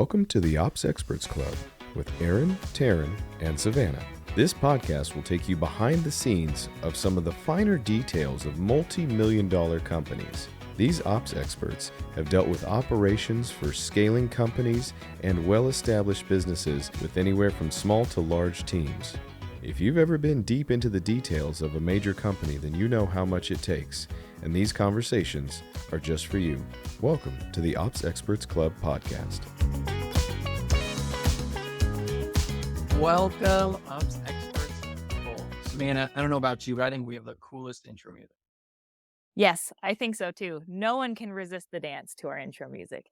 Welcome to the Ops Experts Club with Aaron, Terryn, and Savannah. This podcast will take you behind the scenes of some of the finer details of multi-million-dollar companies. These ops experts have dealt with operations for scaling companies and well-established businesses with anywhere from small to large teams. If you've ever been deep into the details of a major company, then you know how much it takes, and these conversations are just for you. Welcome to the Ops Experts Club podcast. Welcome, Ops Experts. Savannah, I don't know about you, but I think we have the coolest intro music. Yes, I think so too. No one can resist the dance to our intro music.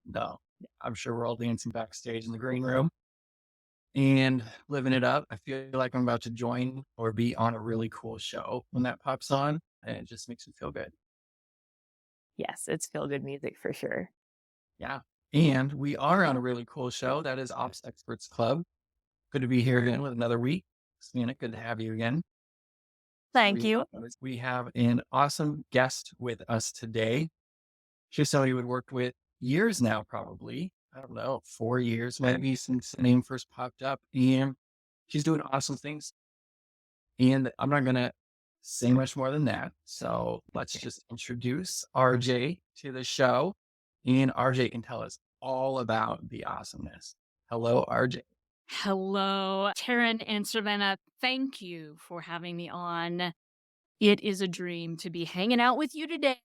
No, I'm sure we're all dancing backstage in the green room and living it up. I feel like I'm about to join or be on a really cool show when that pops on, and it just makes me feel good. Yes, it's feel-good music for sure. Yeah. And we are on a really cool show. That is Ops Experts Club. Good to be here again with another week. Savannah, good to have you again. Thank you. We have an awesome guest with us today. She's somebody we've worked with years now, probably. I don't know, 4 years maybe since the name first popped up. And she's doing awesome things. And I'm not going to say much more than that. So let's just introduce RJ to the show. And RJ can tell us all about the awesomeness. Hello, RJ. Hello, Terryn and Savannah. Thank you for having me on. It is a dream to be hanging out with you today,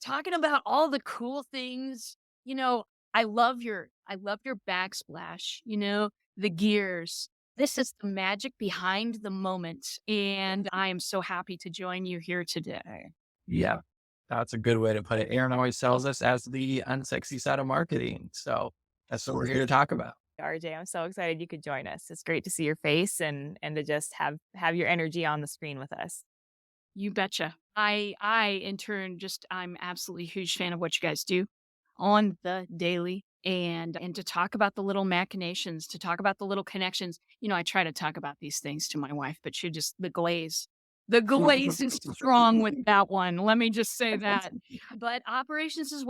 talking about all the cool things. You know, I love your backsplash, the gears. This is the magic behind the moment, and I am so happy to join you here today. Yeah, that's a good way to put it. Aaron always tells us as the unsexy side of marketing. So that's what we're here to talk about. RJ, I'm so excited you could join us. It's great to see your face and to just have your energy on the screen with us. You betcha. I in turn I'm absolutely a huge fan of what you guys do on the daily and to talk about the little machinations, to talk about the little connections. I try to talk about these things to my wife, but the glaze is strong with that one. Let me just say that. But operations is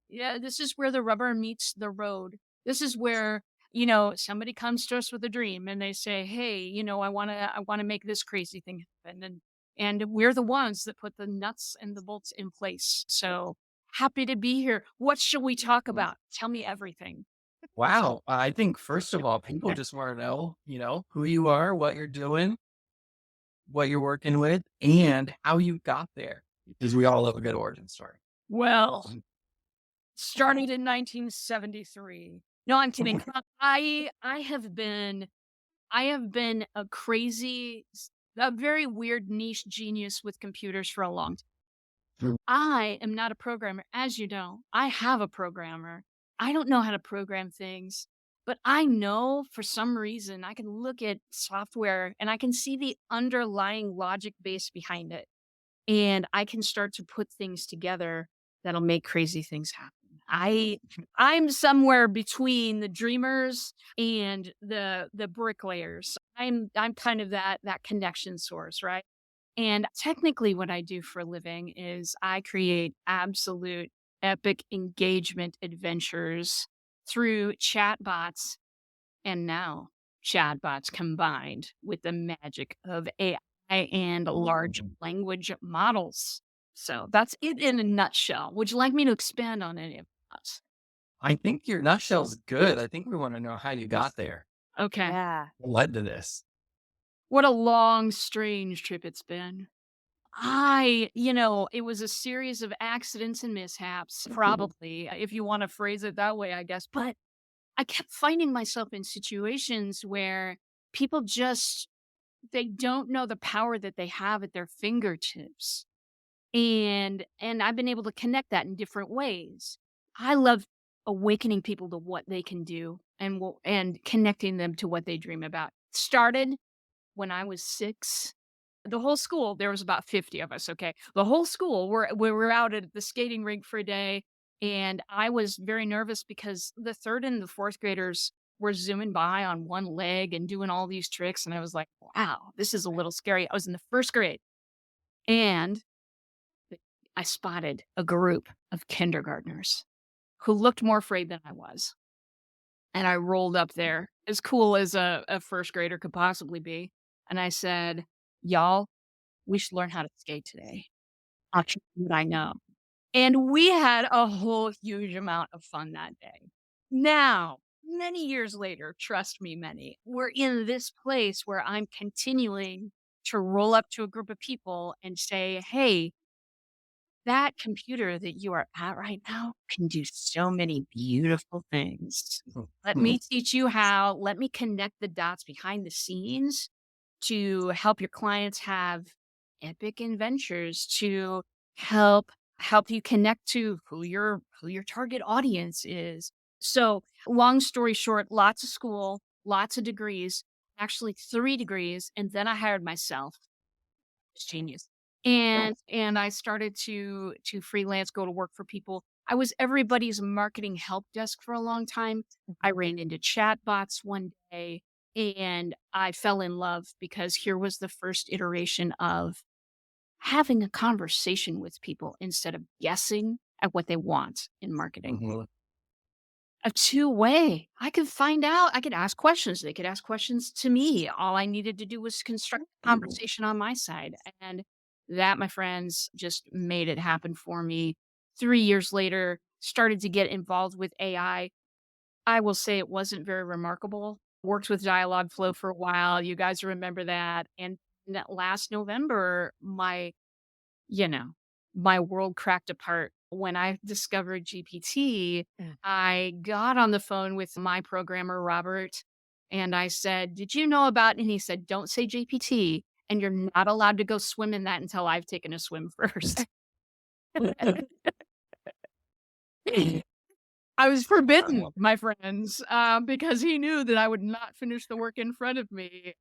this is where the rubber meets the road. This is where, somebody comes to us with a dream and they say, hey, I want to make this crazy thing happen. And we're the ones that put the nuts and the bolts in place. So happy to be here. What shall we talk about? Tell me everything. Wow. I think, first of all, people just want to know, who you are, what you're doing, what you're working with, and how you got there. Because we all love a good origin story. Well, started in 1973. No, I'm kidding. I have been a very weird niche genius with computers for a long time. I am not a programmer. As you know, I have a programmer. I don't know how to program things, but I know for some reason I can look at software and I can see the underlying logic base behind it. And I can start to put things together that'll make crazy things happen. I'm somewhere between the dreamers and the bricklayers. I'm kind of that connection source, right? And technically what I do for a living is I create absolute epic engagement adventures through chatbots, and now chatbots combined with the magic of AI and large language models. So that's it in a nutshell. Would you like me to expand on any of that? I think your nutshell's good. I think we want to know how you got there. Okay. Yeah. What led to this? What a long, strange trip it's been. It was a series of accidents and mishaps, probably, if you want to phrase it that way, I guess. But I kept finding myself in situations where people they don't know the power that they have at their fingertips. And I've been able to connect that in different ways. I love awakening people to what they can do and connecting them to what they dream about. Started when I was 6. The whole school, there was about 50 of us, okay? The whole school, we were out at the skating rink for a day, and I was very nervous because the 3rd and the 4th graders were zooming by on one leg and doing all these tricks, and I was like, wow, this is a little scary. I was in the 1st grade, and I spotted a group of kindergartners who looked more afraid than I was. And I rolled up there, as cool as a first grader could possibly be. And I said, y'all, we should learn how to skate today. I'll show you what I know. And we had a whole huge amount of fun that day. Now, many years later, trust me, many, we're in this place where I'm continuing to roll up to a group of people and say, hey, that computer that you are at right now can do so many beautiful things. Let me teach you how. Let me connect the dots behind the scenes to help your clients have epic adventures, to help you connect to who your target audience is. So, long story short, lots of school, lots of degrees, actually 3 degrees, and then I hired myself. It's genius. And I started to freelance, go to work for people. I was everybody's marketing help desk for a long time. I ran into chatbots one day and I fell in love because here was the first iteration of having a conversation with people instead of guessing at what they want in marketing. A two-way. I could find out. I could ask questions. They could ask questions to me. All I needed to do was construct a conversation on my side. And that, my friends, just made it happen for me. 3 years later, started to get involved with AI. I will say it wasn't very remarkable. Worked with Dialogflow for a while. You guys remember that. And that last November, you know, my world cracked apart when I discovered GPT. I got on the phone with my programmer, Robert, and I said, did you know about, and he said, don't say GPT, and you're not allowed to go swim in that until I've taken a swim first. I was forbidden, my friends, because he knew that I would not finish the work in front of me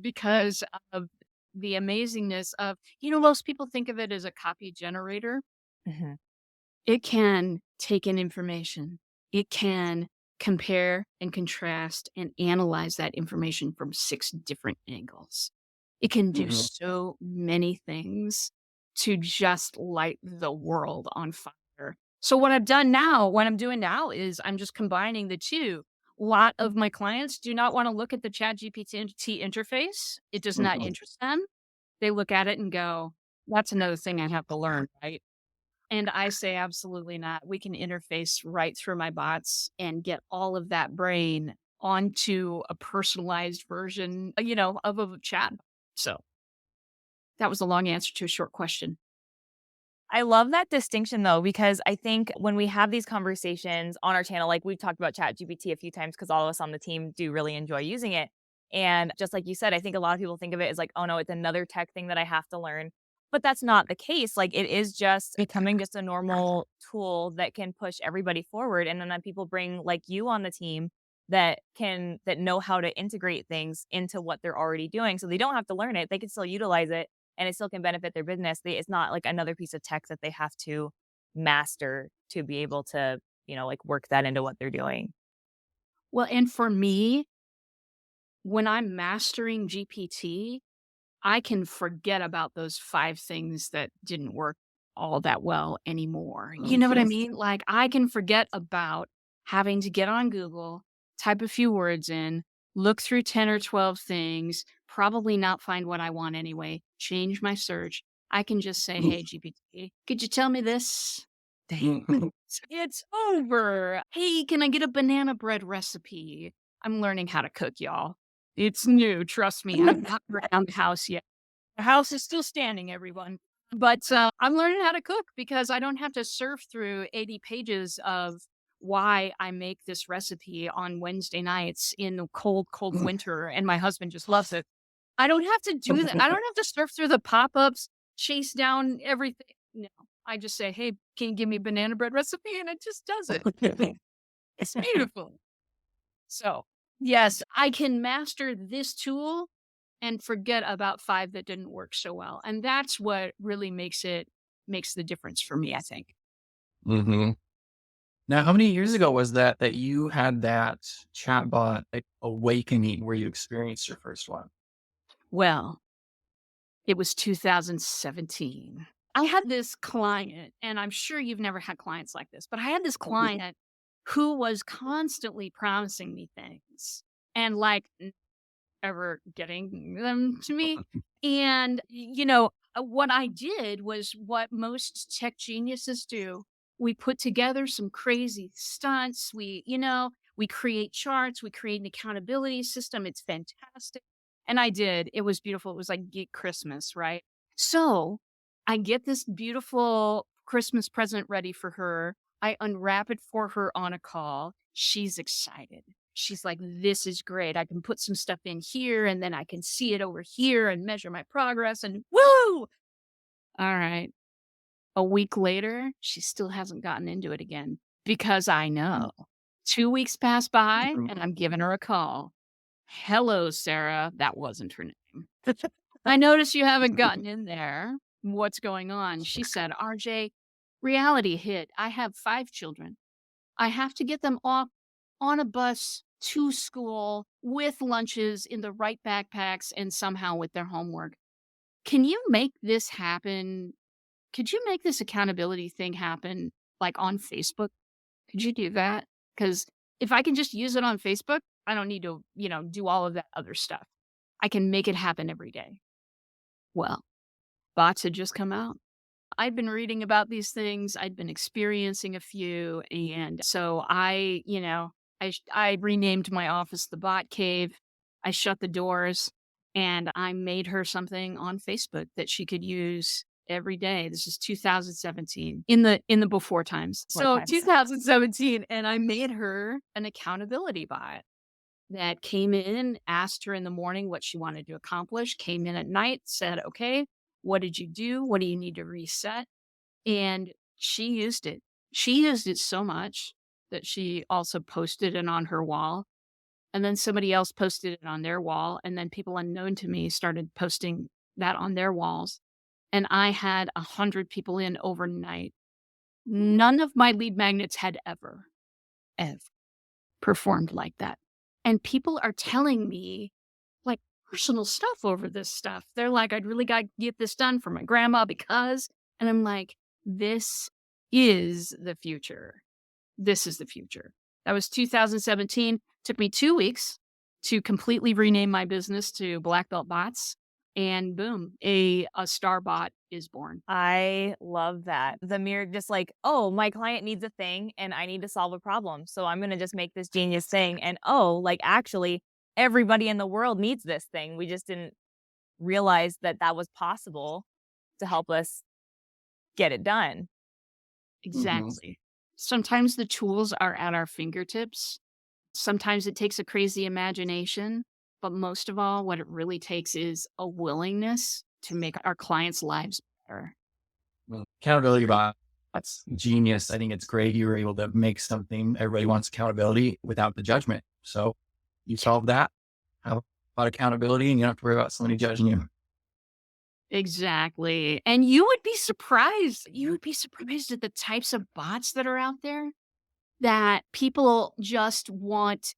because of the amazingness of, most people think of it as a copy generator. Mhm. It can take in information. It can compare and contrast and analyze that information from 6 different angles. It can do so many things to just light the world on fire. So what I'm doing now is I'm just combining the two. A lot of my clients do not want to look at the ChatGPT interface. It does not interest them. They look at it and go, that's another thing I have to learn, right? And I say, absolutely not. We can interface right through my bots and get all of that brain onto a personalized version, of a chat. So that was a long answer to a short question. I love that distinction though, because I think when we have these conversations on our channel, like we've talked about ChatGPT a few times because all of us on the team do really enjoy using it. And just like you said, I think a lot of people think of it as like, oh no, it's another tech thing that I have to learn. But that's not the case. Like it is just becoming just a normal tool that can push everybody forward. And then people bring like you on the team that know how to integrate things into what they're already doing. So they don't have to learn it. They can still utilize it and it still can benefit their business. It's not like another piece of tech that they have to master to be able to, like work that into what they're doing. Well, and for me, when I'm mastering GPT, I can forget about those 5 things that didn't work all that well anymore. You know what I mean? Like I can forget about having to get on Google, type a few words in, look through 10 or 12 things, probably not find what I want anyway, change my search. I can just say, hey, GPT, could you tell me this? It's over. Hey, can I get a banana bread recipe? I'm learning how to cook, y'all. It's new. Trust me. I'm not around the house yet. The house is still standing, everyone. But I'm learning how to cook because I don't have to surf through 80 pages of why I make this recipe on Wednesday nights in the cold, cold winter, and my husband just loves it. I don't have to do that. I don't have to surf through the pop-ups, chase down everything. No, I just say, hey, can you give me a banana bread recipe? And it just does it. It's beautiful. So, yes, I can master this tool and forget about 5 that didn't work so well. And that's what really makes the difference for me, I think. Now, how many years ago was that you had that chatbot like, awakening where you experienced your first one? Well, it was 2017. I had this client, and I'm sure you've never had clients like this, but I had this client who was constantly promising me things and like ever getting them to me. And, what I did was what most tech geniuses do. We put together some crazy stunts. We create charts, we create an accountability system. It's fantastic. And I did. It was beautiful. It was like Geek Christmas, right? So I get this beautiful Christmas present ready for her. I unwrap it for her on a call. She's excited. She's like, this is great. I can put some stuff in here and then I can see it over here and measure my progress and woo! All right. A week later, she still hasn't gotten into it again because I know. 2 weeks pass by and I'm giving her a call. Hello, Sarah. That wasn't her name. I notice you haven't gotten in there. What's going on? She said, RJ, reality hit. I have 5 children. I have to get them off on a bus to school with lunches in the right backpacks and somehow with their homework. Can you make this happen? Could you make this accountability thing happen like on Facebook? Could you do that? Because if I can just use it on Facebook, I don't need to, do all of that other stuff. I can make it happen every day. Well, bots had just come out. I'd been reading about these things. I'd been experiencing a few. And so I renamed my office the Bot Cave. I shut the doors and I made her something on Facebook that she could use every day. This is 2017 in the before times. So 2017, and I made her an accountability bot that came in, asked her in the morning what she wanted to accomplish, came in at night, said, okay, what did you do? What do you need to reset? And she used it. She used it so much that she also posted it on her wall. And then somebody else posted it on their wall. And then people unknown to me started posting that on their walls. And I had 100 people in overnight. None of my lead magnets had ever performed like that. And people are telling me like personal stuff over this stuff. They're like, I'd really got to get this done for my grandma because, and I'm like, this is the future. This is the future. That was 2017. Took me 2 weeks to completely rename my business to Black Belt Bots. And boom, a star bot is born. I love that. The mere just like, oh, my client needs a thing and I need to solve a problem. So I'm going to just make this genius thing. And oh, like actually everybody in the world needs this thing. We just didn't realize that that was possible to help us get it done. Exactly. Sometimes the tools are at our fingertips. Sometimes it takes a crazy imagination. But most of all, what it really takes is a willingness to make our clients' lives better. Well, accountability bot, that's genius. I think it's great you were able to make something everybody wants accountability without the judgment. So you solve that, have about accountability, and you don't have to worry about somebody judging you. Exactly. And you would be surprised. You would be surprised at the types of bots that are out there that people just want.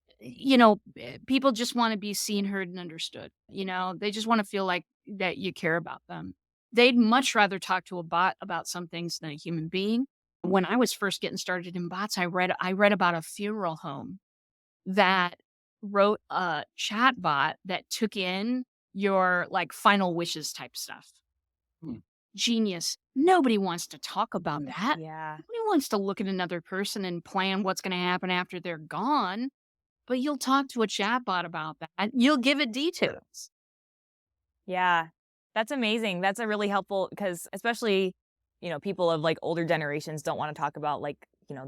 People just want to be seen, heard, and understood. They just want to feel like that you care about them. They'd much rather talk to a bot about some things than a human being. When I was first getting started in bots, I read about a funeral home that wrote a chatbot that took in your like final wishes type stuff. Genius. Nobody wants to talk about that. Yeah. Nobody wants to look at another person and plan what's going to happen after they're gone. But you'll talk to a chatbot about that. You'll give it details. Yeah, that's amazing. That's a really helpful because especially, people of like older generations don't want to talk about like,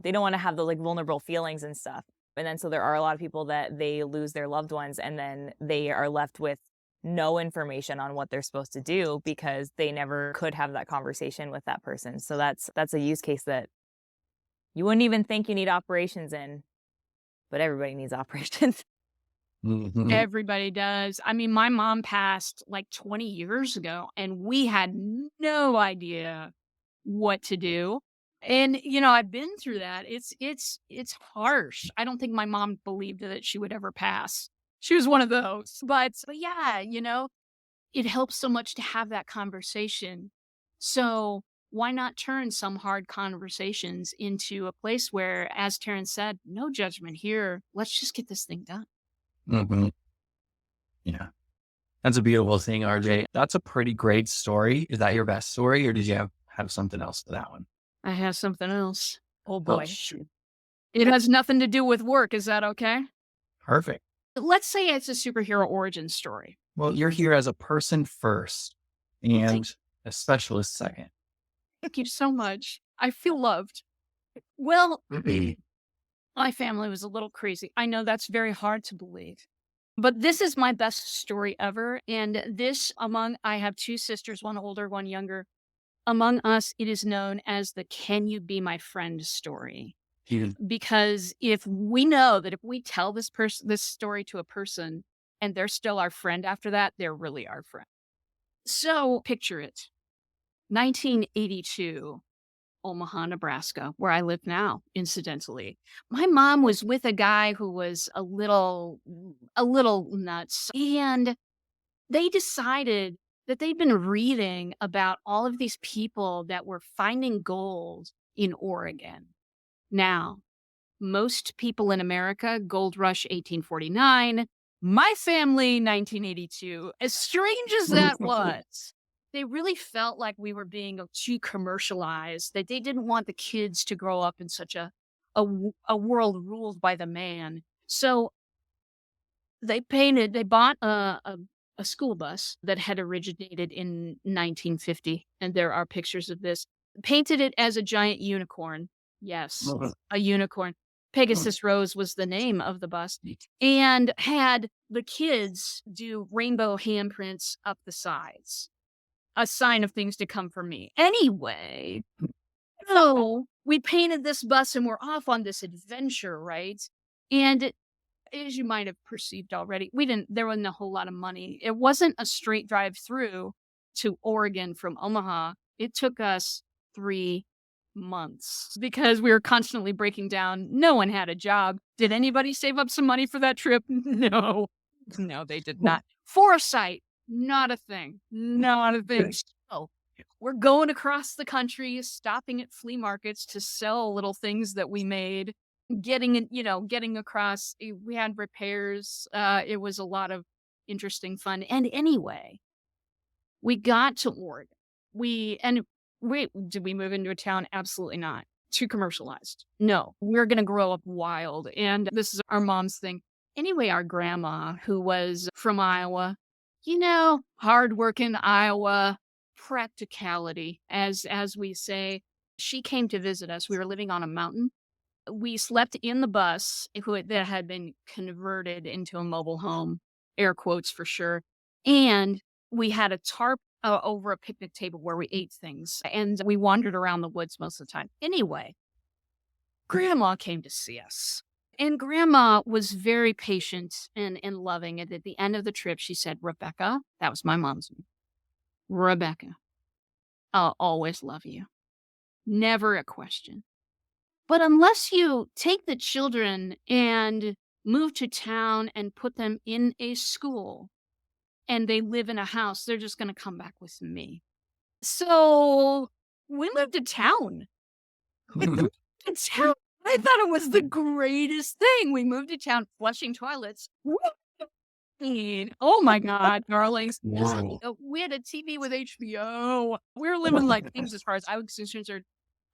they don't want to have the like vulnerable feelings and stuff. And then so there are a lot of people that they lose their loved ones and then they are left with no information on what they're supposed to do because they never could have that conversation with that person. So that's a use case that you wouldn't even think you need operations in. But everybody needs operations. Everybody does. I mean, my mom passed like 20 years ago and we had no idea what to do. And, I've been through that. It's harsh. I don't think my mom believed that she would ever pass. She was one of those. But yeah, it helps so much to have that conversation. So why not turn some hard conversations into a place where, as Terryn said, no judgment here. Let's just get this thing done. Mm-hmm. Yeah. That's a beautiful thing, RJ. That's a pretty great story. Is that your best story, or did you have something else to that one? I have something else. Oh boy. shoot. It has nothing to do with work. Is that okay? Perfect. Let's say it's a superhero origin story. Well, you're here as a person first and a specialist second. Thank you so much. I feel loved. Well, my family was a little crazy. I know that's very hard to believe. But this is my best story ever. And I have two sisters, one older, one younger. Among us, it is known as the "Can You Be My Friend" story. Because if we know that if we tell this story to a person and they're still our friend after that, they're really our friend. So picture it. 1982, Omaha, Nebraska, where I live now, incidentally. My mom was with a guy who was a little nuts. And they decided that they'd been reading about all of these people that were finding gold in Oregon. Now, most people in America, gold rush 1849, my family 1982, as strange as that was, they really felt like we were being too commercialized, that they didn't want the kids to grow up in such a world ruled by the man. So they bought a school bus that had originated in 1950, and there are pictures of this, painted it as a giant unicorn. Yes, a unicorn. Pegasus Rose was the name of the bus, and had the kids do rainbow handprints up the sides, a sign of things to come for me. Anyway, so we painted this bus and we're off on this adventure, right? And as you might have perceived already, there wasn't a whole lot of money. It wasn't a straight drive through to Oregon from Omaha. It took us 3 months because we were constantly breaking down. No one had a job. Did anybody save up some money for that trip? No, they did not. Foresight, not a thing. So we're going across the country, stopping at flea markets to sell little things that we made, getting across. We had repairs. It was a lot of interesting fun. And anyway, we got to Oregon. Did we move into a town? Absolutely not. Too commercialized. No, we're going to grow up wild. And this is our mom's thing. Anyway, our grandma, who was from Iowa, hardworking Iowa, practicality, as we say, she came to visit us. We were living on a mountain. We slept in the bus that had been converted into a mobile home, air quotes for sure. And we had a tarp over a picnic table where we ate things. And we wandered around the woods most of the time. Anyway, Grandma came to see us. And Grandma was very patient and loving. And at the end of the trip, she said, "Rebecca," that was my mom's name, "Rebecca, I'll always love you. Never a question. But unless you take the children and move to town and put them in a school and they live in a house, they're just going to come back with me." So we moved to town. I thought it was the greatest thing. We moved to town, flushing toilets. Oh my God, darlings. Wow. We had a TV with HBO. We were living like things as far as I was concerned.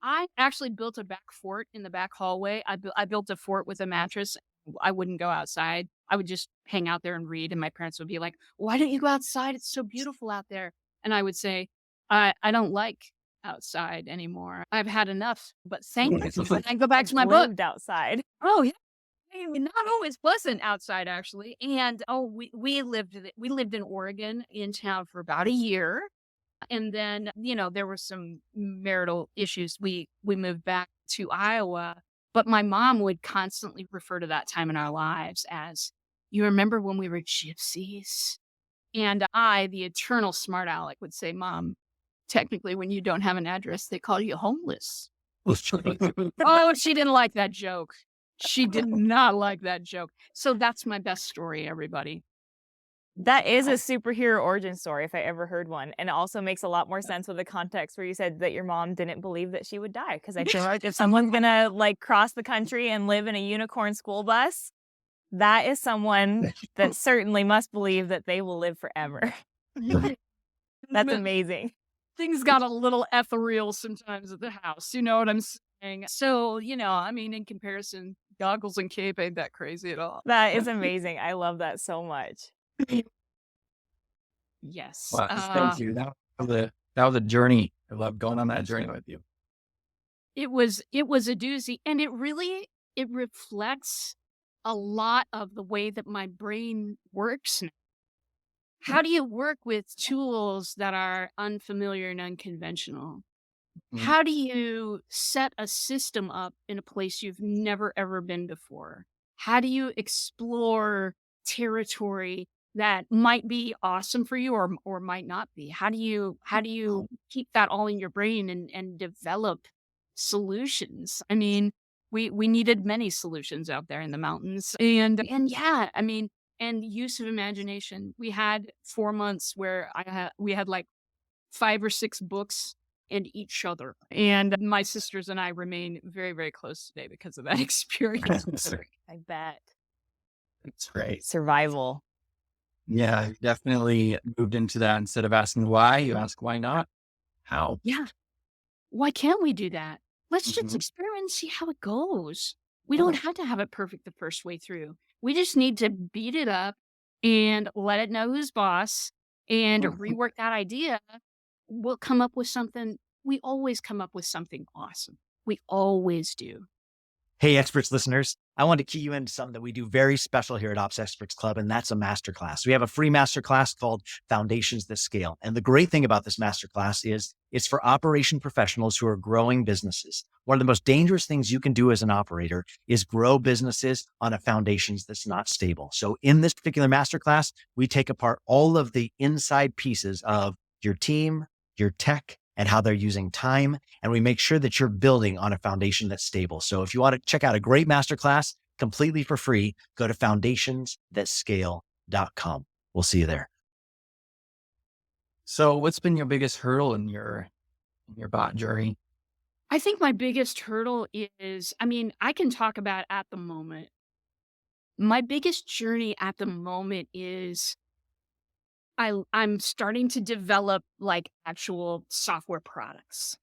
I actually built a back fort in the back hallway. I built a fort with a mattress. I wouldn't go outside. I would just hang out there and read. And my parents would be like, "Why don't you go outside? It's so beautiful out there." And I would say, I don't like outside anymore. I've had enough, but thank you. I go back to my book. Lived outside. Oh, yeah. Not always pleasant outside, actually. And we lived in Oregon in town for about a year. And then, there were some marital issues. We moved back to Iowa, but my mom would constantly refer to that time in our lives as, "You remember when we were gypsies?" And I, the eternal smart aleck, would say, "Mom, technically when you don't have an address, they call you homeless." Oh, she didn't like that joke. She did not like that joke. So that's my best story, everybody. That is a superhero origin story if I ever heard one. And it also makes a lot more sense with the context where you said that your mom didn't believe that she would die. Because I feel like if someone's going to like cross the country and live in a unicorn school bus, that is someone that certainly must believe that they will live forever. That's amazing. Things got a little ethereal sometimes at the house. You know what I'm saying? So, I mean, in comparison, goggles and cape ain't that crazy at all. That is amazing. I love that so much. Yes. Well, thank you. That was a journey. I love going on that journey with you. It was a doozy, and it reflects a lot of the way that my brain works now. How do you work with tools that are unfamiliar and unconventional? How do you set a system up in a place you've never ever been before? How do you explore territory that might be awesome for you or might not be? How do you keep that all in your brain and develop solutions? I mean, we needed many solutions out there in the mountains. And yeah, I mean, and use of imagination. We had 4 months where we had like 5 or 6 books and each other. And my sisters and I remain very, very close today because of that experience. I bet. It's great. Survival. Yeah, I definitely moved into that. Instead of asking why, you ask why not? How? Yeah. Why can't we do that? Let's just experiment and see how it goes. We don't have to have it perfect the first way through. We just need to beat it up and let it know who's boss and rework that idea. We'll come up with something. We always come up with something awesome. We always do. Hey, Experts listeners, I want to key you into something that we do very special here at Ops Experts Club, and that's a masterclass. We have a free masterclass called Foundations That Scale. And the great thing about this masterclass is it's for operation professionals who are growing businesses. One of the most dangerous things you can do as an operator is grow businesses on a foundation that's not stable. So in this particular masterclass, we take apart all of the inside pieces of your team, your tech, and how they're using time. And we make sure that you're building on a foundation that's stable. So if you want to check out a great masterclass completely for free, go to foundationsthatscale.com. We'll see you there. So what's been your biggest hurdle in your bot journey? I think my biggest hurdle is, I mean, I can talk about at the moment. My biggest journey at the moment is I'm starting to develop like actual software products.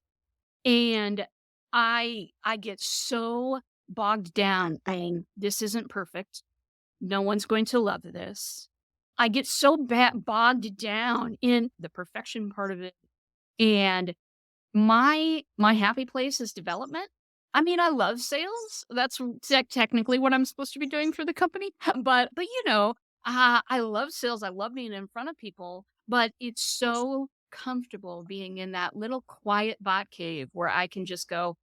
And I get so bogged down saying this isn't perfect. No one's going to love this. I get so bogged down in the perfection part of it. And my happy place is development. I mean, I love sales. That's technically what I'm supposed to be doing for the company. But I love sales. I love being in front of people, but it's so comfortable being in that little quiet bot cave where I can just go,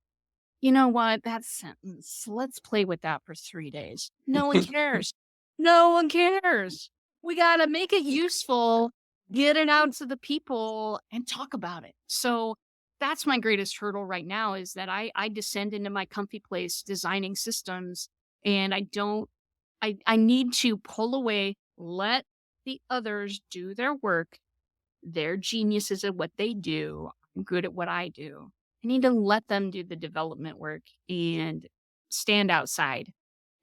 you know what, that sentence, let's play with that for 3 days. No one cares. No one cares. We got to make it useful, get it out to the people and talk about it. So that's my greatest hurdle right now is that I descend into my comfy place designing systems and I need to pull away, let the others do their work. They're geniuses at what they do. I'm good at what I do. I need to let them do the development work and stand outside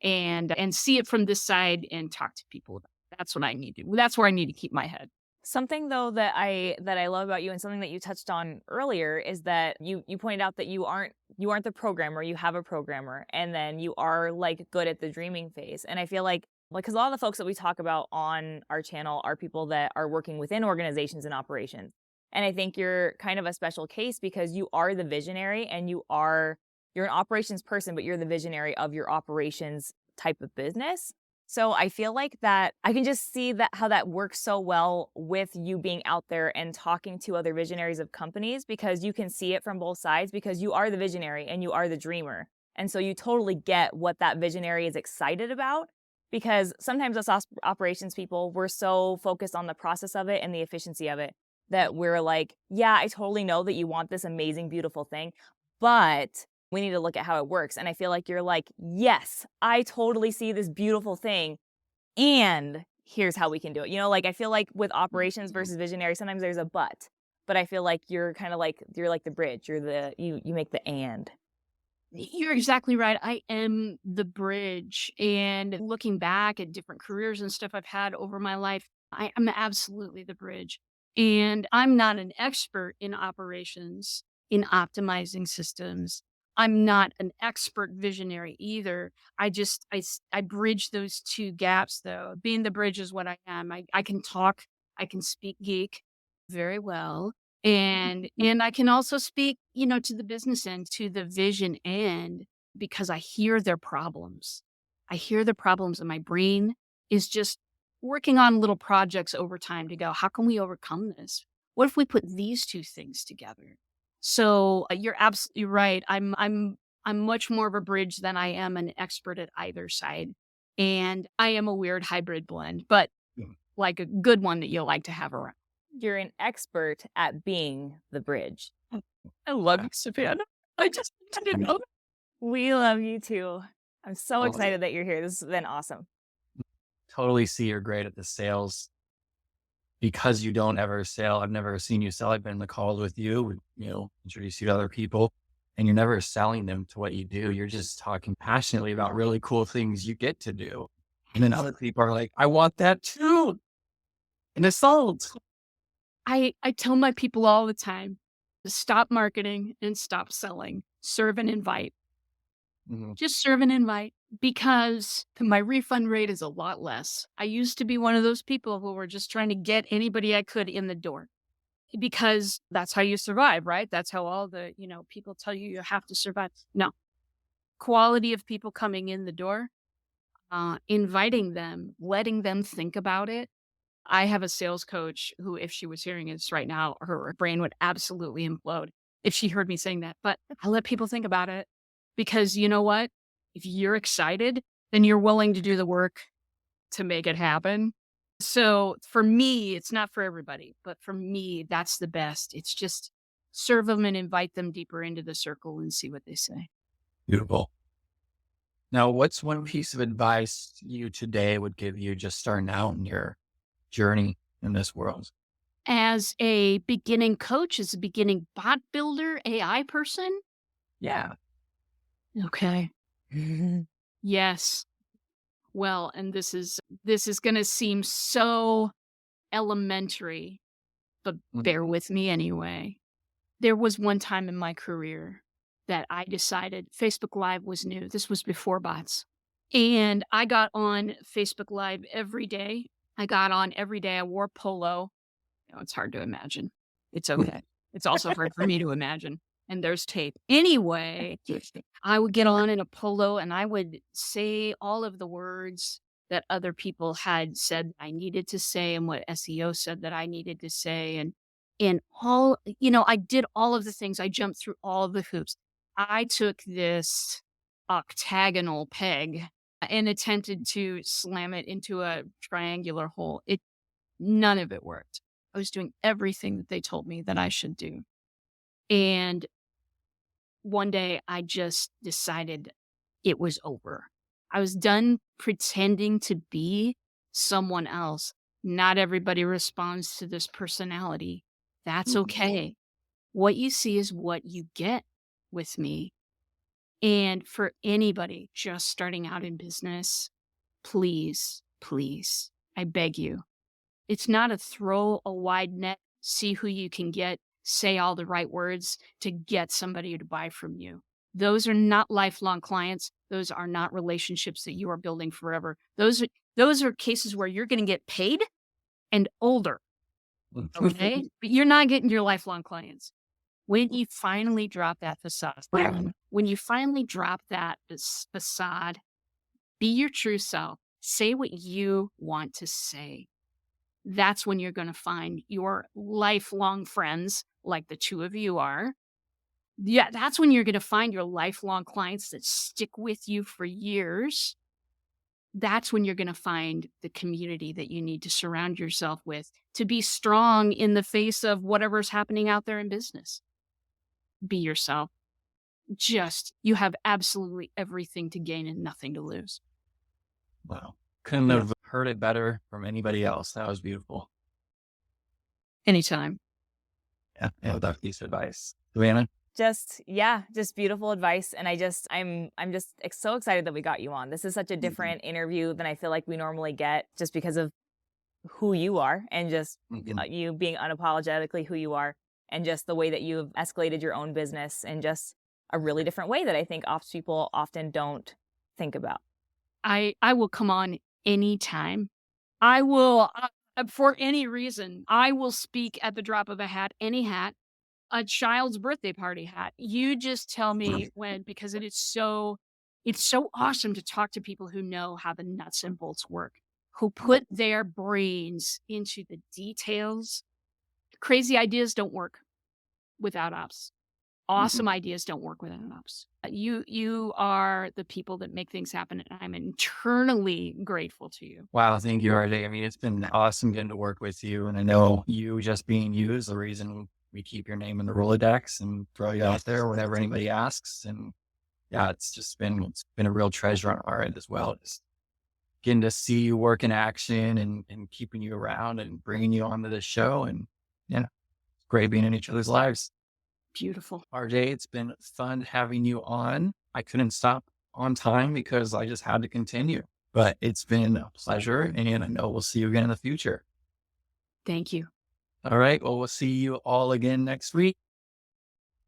and see it from this side and talk to people about it. That's what I need to do. That's where I need to keep my head. Something though that I love about you and something that you touched on earlier is that you pointed out that you aren't the programmer, you have a programmer, and then you are like good at the dreaming phase. And I feel like because a lot of the folks that we talk about on our channel are people that are working within organizations and operations. And I think you're kind of a special case because you are the visionary and you're an operations person, but you're the visionary of your operations type of business. So I feel like that I can just see that how that works so well with you being out there and talking to other visionaries of companies because you can see it from both sides because you are the visionary and you are the dreamer. And so you totally get what that visionary is excited about because sometimes us operations people, we're so focused on the process of it and the efficiency of it that we're like, yeah, I totally know that you want this amazing, beautiful thing, but we need to look at how it works. And I feel like you're like, yes, I totally see this beautiful thing. And here's how we can do it. Like I feel like with operations versus visionary, sometimes there's a but I feel like you're kind of like, you're like the bridge. You make the and. You're exactly right. I am the bridge. And looking back at different careers and stuff I've had over my life, I am absolutely the bridge. And I'm not an expert in operations, in optimizing systems. I'm not an expert visionary either. I bridge those two gaps though. Being the bridge is what I am. I can talk, I can speak geek very well. And I can also speak, to the business end, to the vision end, because I hear their problems. I hear the problems, and my brain is just working on little projects over time to go, how can we overcome this? What if we put these two things together? So you're absolutely right. I'm much more of a bridge than I am an expert at either side. And I am a weird hybrid blend, but like a good one that you'll like to have around. You're an expert at being the bridge. I love you, Savannah. I didn't know that. We love you too. I'm so excited that you're here. This has been awesome. Totally see you're great at the sales because you don't ever sell. I've never seen you sell. I've been in the calls with you, introduce you to other people, and you're never selling them to what you do. You're just talking passionately about really cool things you get to do. And then other people are like, I want that too. And it's sold. I tell my people all the time to stop marketing and stop selling. Serve and invite. Just serve and invite, because my refund rate is a lot less. I used to be one of those people who were just trying to get anybody I could in the door, because that's how you survive, right? That's how all the, people tell you have to survive. No. Quality of people coming in the door, inviting them, letting them think about it. I have a sales coach who, if she was hearing this right now, her brain would absolutely implode if she heard me saying that. But I let people think about it, because you know what? If you're excited, then you're willing to do the work to make it happen. So for me, it's not for everybody, but for me, that's the best. It's just serve them and invite them deeper into the circle and see what they say. Beautiful. Now, what's one piece of advice you today would give you just starting out in your journey in this world? As a beginning coach, as a beginning bot builder, AI person? Yeah. Okay. Yes. Well, and this is going to seem so elementary, but bear with me anyway. There was one time in my career that I decided Facebook Live was new. This was before bots. And I got on Facebook Live every day. I wore polo. It's hard to imagine. It's okay. It's also hard for me to imagine. And there's tape. Anyway, I would get on in a polo and I would say all of the words that other people had said I needed to say, and what SEO said that I needed to say. And all, I did all of the things. I jumped through all of the hoops. I took this octagonal peg and attempted to slam it into a triangular hole. None of it worked. I was doing everything that they told me that I should do. And one day I just decided it was over. I was done pretending to be someone else. Not everybody responds to this personality. That's okay. What you see is what you get with me. And for anybody just starting out in business, please, please, I beg you, it's not a throw a wide net, see who you can get, say all the right words to get somebody to buy from you. Those are not lifelong clients. Those are not relationships that you are building forever. Those are cases where you're going to get paid and older. Okay? But you're not getting your lifelong clients. When you finally drop that facade, be your true self. Say what you want to say. That's when you're going to find your lifelong friends, like the two of you are. Yeah, that's when you're going to find your lifelong clients that stick with you for years. That's when you're going to find the community that you need to surround yourself with to be strong in the face of whatever's happening out there in business. Be yourself. You have absolutely everything to gain and nothing to lose. Wow. Couldn't have heard it better from anybody else. That was beautiful. Anytime. Yeah, that piece of advice. Savannah? Just beautiful advice. And I'm just so excited that we got you on. This is such a different interview than I feel like we normally get, just because of who you are and just you being unapologetically who you are, and just the way that you've escalated your own business in just a really different way that I think ops people often don't think about. I will come on anytime. I will, for any reason, I will speak at the drop of a hat, any hat, a child's birthday party hat. You just tell me when, because it's so awesome to talk to people who know how the nuts and bolts work, who put their brains into the details. Crazy ideas don't work without ops. Awesome ideas don't work without ops. You are the people that make things happen, and I'm eternally grateful to you. Wow, thank you, RJ. I mean, it's been awesome getting to work with you, and I know you just being you is the reason we keep your name in the Rolodex and throw you out there whenever anybody asks. And yeah, it's been a real treasure on our end as well. Just getting to see you work in action and keeping you around and bringing you onto this show, and it's great being in each other's lives. Beautiful. RJ, it's been fun having you on. I couldn't stop on time because I just had to continue, but it's been a pleasure, and I know we'll see you again in the future. Thank you. All right. Well, we'll see you all again next week.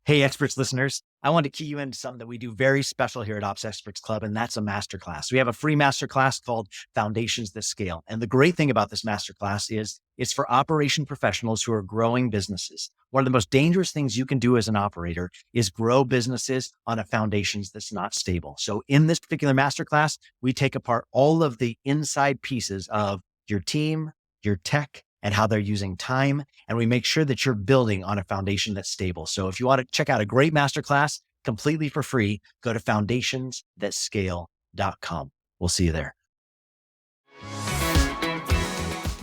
Hey, Experts listeners, I want to key you into something that we do very special here at Ops Experts Club, and that's a masterclass. We have a free masterclass called Foundations That Scale. And the great thing about this masterclass is it's for operation professionals who are growing businesses. One of the most dangerous things you can do as an operator is grow businesses on a foundations that's not stable. So in this particular masterclass, we take apart all of the inside pieces of your team, your tech, and how they're using time. And we make sure that you're building on a foundation that's stable. So if you want to check out a great masterclass completely for free, go to foundationsthatscale.com. We'll see you there.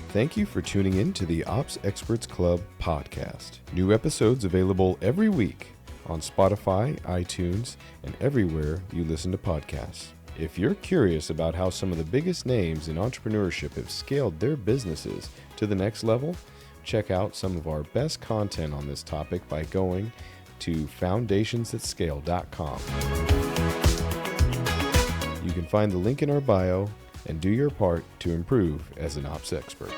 Thank you for tuning in to the Ops Experts Club podcast. New episodes available every week on Spotify, iTunes, and everywhere you listen to podcasts. If you're curious about how some of the biggest names in entrepreneurship have scaled their businesses to the next level, check out some of our best content on this topic by going to foundationsthatscale.com. You can find the link in our bio and do your part to improve as an ops expert.